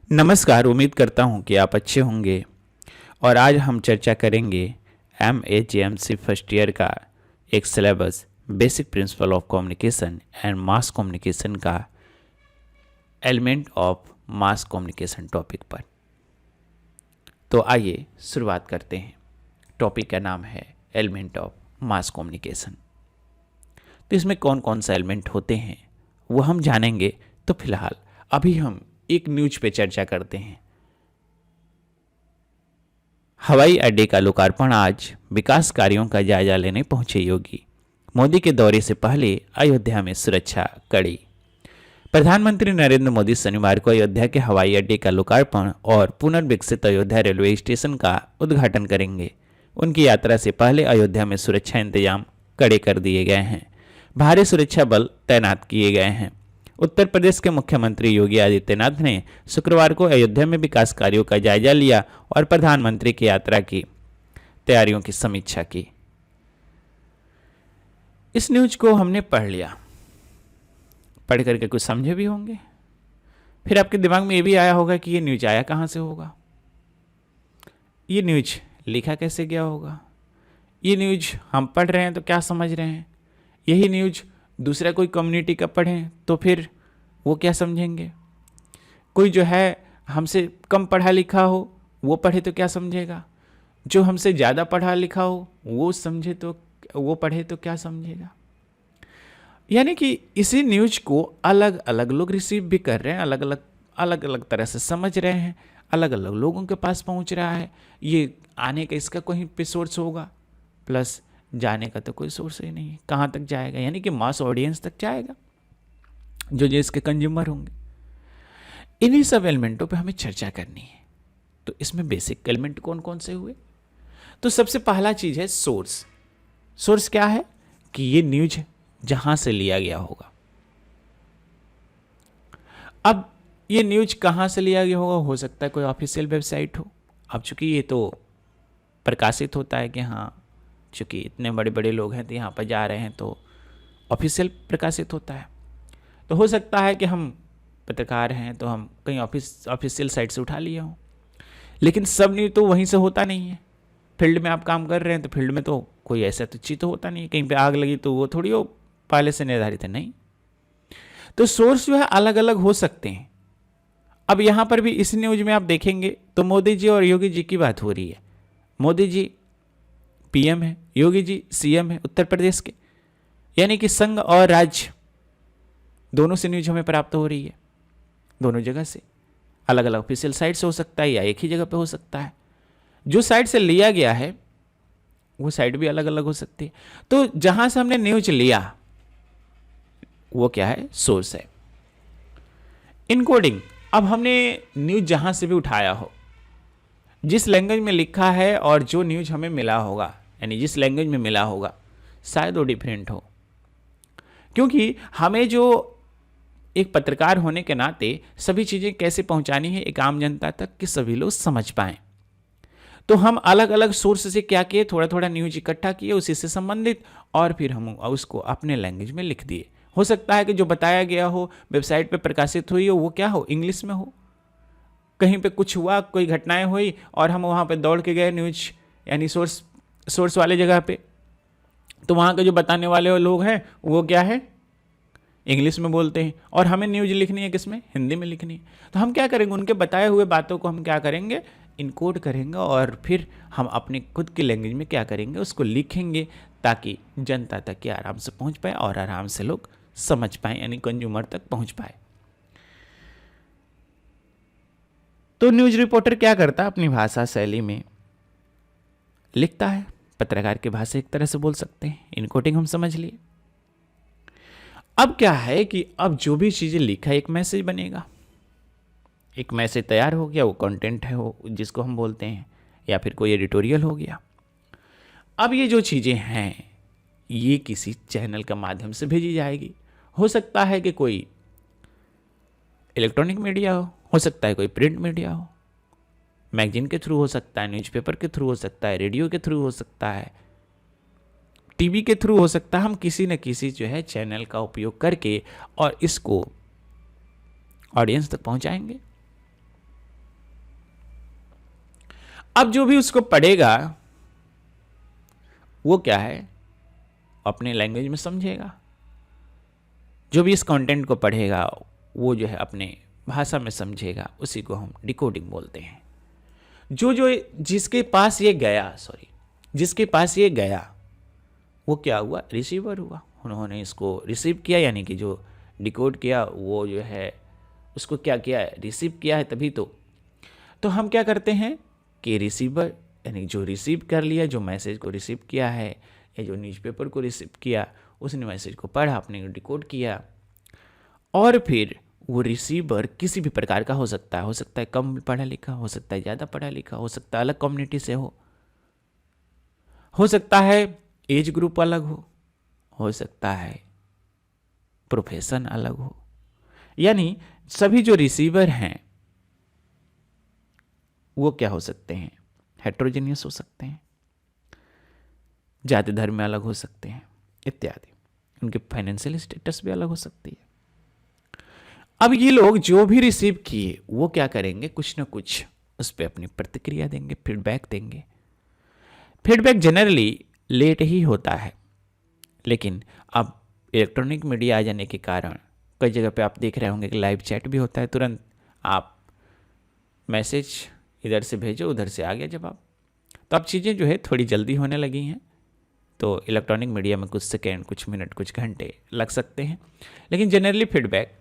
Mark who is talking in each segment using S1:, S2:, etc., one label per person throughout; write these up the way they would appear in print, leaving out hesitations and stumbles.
S1: नमस्कार। उम्मीद करता हूँ कि आप अच्छे होंगे। और आज हम चर्चा करेंगे MAJMC फर्स्ट ईयर का एक syllabus basic principle of communication and mass communication का element of mass communication topic पर। तो आइए शुरुआत करते हैं। टॉपिक का नाम है एलिमेंट ऑफ मास कम्युनिकेशन। तो इसमें कौन कौन सा एलिमेंट होते हैं वो हम जानेंगे। तो फिलहाल अभी हम एक न्यूज पे चर्चा करते हैं। हवाई अड्डे का लोकार्पण। आज विकास कार्यों का जायजा लेने पहुंचे योगी। मोदी के दौरे से पहले अयोध्या में सुरक्षा कड़ी। प्रधानमंत्री नरेंद्र मोदी शनिवार को अयोध्या के हवाई अड्डे का लोकार्पण और पुनर्विकसित अयोध्या रेलवे स्टेशन का उद्घाटन करेंगे। उनकी यात्रा से पहले अयोध्या में सुरक्षा इंतजाम कड़े कर दिए गए हैं। भारी सुरक्षा बल तैनात किए गए हैं। उत्तर प्रदेश के मुख्यमंत्री योगी आदित्यनाथ ने शुक्रवार को अयोध्या में विकास कार्यों का जायजा लिया और प्रधानमंत्री की यात्रा की तैयारियों की समीक्षा की। इस न्यूज को हमने पढ़ लिया। पढ़ करके कुछ समझे भी होंगे। फिर आपके दिमाग में ये भी आया होगा कि ये न्यूज आया कहाँ से होगा, ये न्यूज लिखा कैसे गया होगा, ये न्यूज हम पढ़ रहे हैं तो क्या समझ रहे हैं, यही न्यूज दूसरा कोई कम्युनिटी का पढ़ें तो फिर वो क्या समझेंगे। कोई जो है हमसे कम पढ़ा लिखा हो वो पढ़े तो क्या समझेगा, जो हमसे ज़्यादा पढ़ा लिखा हो वो समझे तो वो पढ़े तो क्या समझेगा। यानी कि इसी न्यूज को अलग अलग लोग रिसीव भी कर रहे हैं, अलग अलग तरह से समझ रहे हैं, अलग अलग लोगों के पास पहुंच रहा है। ये आने का इसका कोई पे सोर्स होगा, प्लस जाने का तो कोई सोर्स ही नहीं है। कहाँ तक जाएगा, यानी कि मास ऑडियंस तक जाएगा, जो इसके कंज्यूमर होंगे। इन्हीं सब एलिमेंटों पे हमें चर्चा करनी है। तो इसमें बेसिक एलिमेंट कौन कौन से हुए। तो सबसे पहला चीज है सोर्स। सोर्स क्या है कि ये न्यूज जहां से लिया गया होगा। अब ये न्यूज कहां से लिया गया होगा, हो सकता है कोई ऑफिशियल वेबसाइट हो। अब चूंकि ये तो प्रकाशित होता है कि हाँ चूँकि इतने बड़े बड़े लोग हैं तो यहाँ पर जा रहे हैं, तो ऑफिशियल प्रकाशित होता है। तो हो सकता है कि हम पत्रकार हैं तो हम कहीं ऑफिशियल साइट से उठा लिए हों। लेकिन सब न्यूज़ तो वहीं से होता नहीं है। फील्ड में आप काम कर रहे हैं तो फील्ड में तो कोई ऐसा तो चीज़ तो होता नहीं है। कहीं पे आग लगी तो वो थोड़ी वो पहले से निर्धारित है, नहीं। तो सोर्स जो है अलग अलग हो सकते हैं। अब यहाँ पर भी इस न्यूज में आप देखेंगे तो मोदी जी और योगी जी की बात हो रही है। मोदी जी PM है, योगी जी CM है उत्तर प्रदेश के। यानी कि संघ और राज्य दोनों से न्यूज हमें प्राप्त हो रही है। दोनों जगह से, अलग अलग ऑफिशियल साइट से हो सकता है या एक ही जगह पे हो सकता है। जो साइट से लिया गया है वो साइट भी अलग अलग हो सकती है। तो जहां से हमने न्यूज लिया वो क्या है, सोर्स है। इनकोडिंग। अब हमने न्यूज जहां से भी उठाया हो, जिस लैंग्वेज में लिखा है और जो न्यूज हमें मिला होगा, यानी जिस लैंग्वेज में मिला होगा, शायद वो डिफरेंट हो। क्योंकि हमें जो एक पत्रकार होने के नाते सभी चीज़ें कैसे पहुंचानी है एक आम जनता तक कि सभी लोग समझ पाएं। तो हम अलग अलग सोर्स से क्या किए, थोड़ा थोड़ा न्यूज इकट्ठा किए उसी से संबंधित, और फिर हम उसको अपने लैंग्वेज में लिख दिए। हो सकता है कि जो बताया गया हो, वेबसाइट पर प्रकाशित हुई हो, वो क्या हो, इंग्लिश में हो। कहीं पे कुछ हुआ, कोई घटनाएं हुई और हम वहाँ पे दौड़ के गए न्यूज, यानी सोर्स वाले जगह पे, तो वहाँ के जो बताने वाले लोग हैं वो क्या है, इंग्लिश में बोलते हैं। और हमें न्यूज लिखनी है किस में, हिंदी में लिखनी है। तो हम क्या करेंगे, उनके बताए हुए बातों को हम क्या करेंगे, इनकोड करेंगे और फिर हम अपने खुद की लैंग्वेज में क्या करेंगे, उसको लिखेंगे, ताकि जनता तक के आराम से पहुँच पाए और आराम से लोग समझ पाए, यानी कंज्यूमर तक पहुँच पाए। तो न्यूज रिपोर्टर क्या करता है, अपनी भाषा शैली में लिखता है। पत्रकार की भाषा एक तरह से बोल सकते हैं, इनकोडिंग हम समझ लिए। अब क्या है कि अब जो भी चीजें लिखा है, एक मैसेज बनेगा, एक मैसेज तैयार हो गया, वो कंटेंट है वो जिसको हम बोलते हैं, या फिर कोई एडिटोरियल हो गया। अब ये जो चीजें हैं ये किसी चैनल के माध्यम से भेजी जाएगी। हो सकता है कि कोई इलेक्ट्रॉनिक मीडिया हो सकता है कोई प्रिंट मीडिया हो, मैगजीन के थ्रू हो सकता है, न्यूज़पेपर के थ्रू हो सकता है, रेडियो के थ्रू हो सकता है, टीवी के थ्रू हो सकता है। हम किसी न किसी जो है चैनल का उपयोग करके और इसको ऑडियंस तक पहुंचाएंगे। अब जो भी उसको पढ़ेगा वो क्या है, अपने लैंग्वेज में समझेगा। जो भी इस कंटेंट को पढ़ेगा वो जो है अपने भाषा में समझेगा, उसी को हम डिकोडिंग बोलते हैं। जो जो जिसके पास ये गया वो क्या हुआ, रिसीवर हुआ। उन्होंने इसको रिसीव किया, यानी कि जो डिकोड किया वो जो है उसको क्या किया है, रिसीव किया है, तभी तो हम क्या करते हैं कि रिसीवर यानी जो रिसीव कर लिया, जो मैसेज को रिसीव किया है या जो न्यूज़पेपर को रिसीव किया, उसने मैसेज को पढ़ा, अपने डिकोड किया, और फिर वो रिसीवर किसी भी प्रकार का हो सकता है कम पढ़ा लिखा, हो सकता है ज़्यादा पढ़ा लिखा, हो सकता है अलग कम्युनिटी से हो सकता है एज ग्रुप अलग हो सकता है प्रोफेशन अलग हो। यानी सभी जो रिसीवर हैं वो क्या हो सकते हैं, हेट्रोजेनियस हो सकते हैं, जाति धर्म में अलग हो सकते हैं इत्यादि, उनके फाइनेंशियल स्टेटस भी अलग हो सकती है। अब ये लोग जो भी रिसीव किए वो क्या करेंगे, कुछ ना कुछ उस पर अपनी प्रतिक्रिया देंगे, फीडबैक देंगे। फीडबैक जनरली लेट ही होता है, लेकिन अब इलेक्ट्रॉनिक मीडिया आ जाने के कारण कई जगह पे आप देख रहे होंगे कि लाइव चैट भी होता है, तुरंत आप मैसेज इधर से भेजो, उधर से आ गया जवाब। तो अब चीज़ें जो है थोड़ी जल्दी होने लगी हैं। तो इलेक्ट्रॉनिक मीडिया में कुछ सेकेंड, कुछ मिनट, कुछ घंटे लग सकते हैं, लेकिन जनरली फीडबैक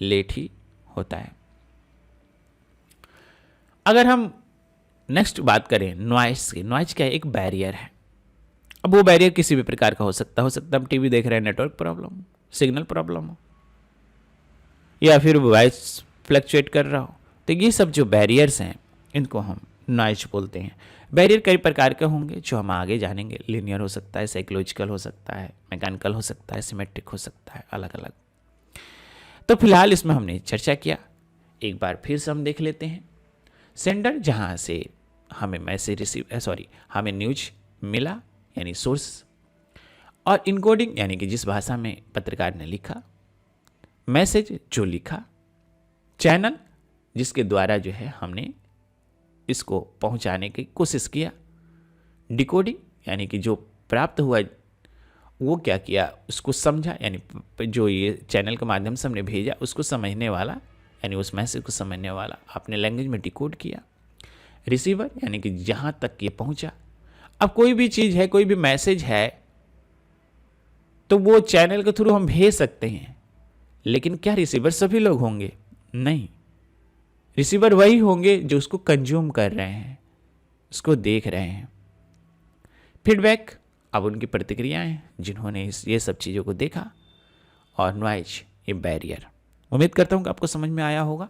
S1: लेट ही होता है। अगर हम नेक्स्ट बात करें नॉइस की, नॉइस क्या है, एक बैरियर है। अब वो बैरियर किसी भी प्रकार का हो सकता है हम टीवी देख रहे हैं, नेटवर्क प्रॉब्लम, सिग्नल प्रॉब्लम हो, या फिर वॉइस फ्लक्चुएट कर रहा हो। तो ये सब जो बैरियर्स हैं इनको हम नॉइज बोलते हैं। बैरियर कई प्रकार के होंगे जो हम आगे जानेंगे। लीनियर हो सकता है, साइकोलॉजिकल हो सकता है, मैकेनिकल हो सकता है, सिमेट्रिक हो सकता है, अलग अलग। तो फिलहाल इसमें हमने चर्चा किया, एक बार फिर से हम देख लेते हैं। सेंडर, जहाँ से हमें मैसेज हमें न्यूज मिला यानी सोर्स, और इनकोडिंग यानी कि जिस भाषा में पत्रकार ने लिखा, मैसेज जो लिखा, चैनल जिसके द्वारा जो है हमने इसको पहुंचाने की कोशिश किया, डिकोडिंग यानी कि जो प्राप्त हुआ वो क्या किया, उसको समझा, यानी जो ये चैनल के माध्यम से हमने भेजा उसको समझने वाला, यानी उस मैसेज को समझने वाला अपने लैंग्वेज में डिकोड किया। रिसीवर यानी कि जहाँ तक ये पहुँचा। अब कोई भी चीज़ है, कोई भी मैसेज है, तो वो चैनल के थ्रू हम भेज सकते हैं, लेकिन क्या रिसीवर सभी लोग होंगे? नहीं, रिसीवर वही होंगे जो उसको कंज्यूम कर रहे हैं, उसको देख रहे हैं। फीडबैक, अब उनकी प्रतिक्रियाएं जिन्होंने ये सब चीज़ों को देखा, और नॉइज, ये बैरियर। उम्मीद करता हूँ कि आपको समझ में आया होगा।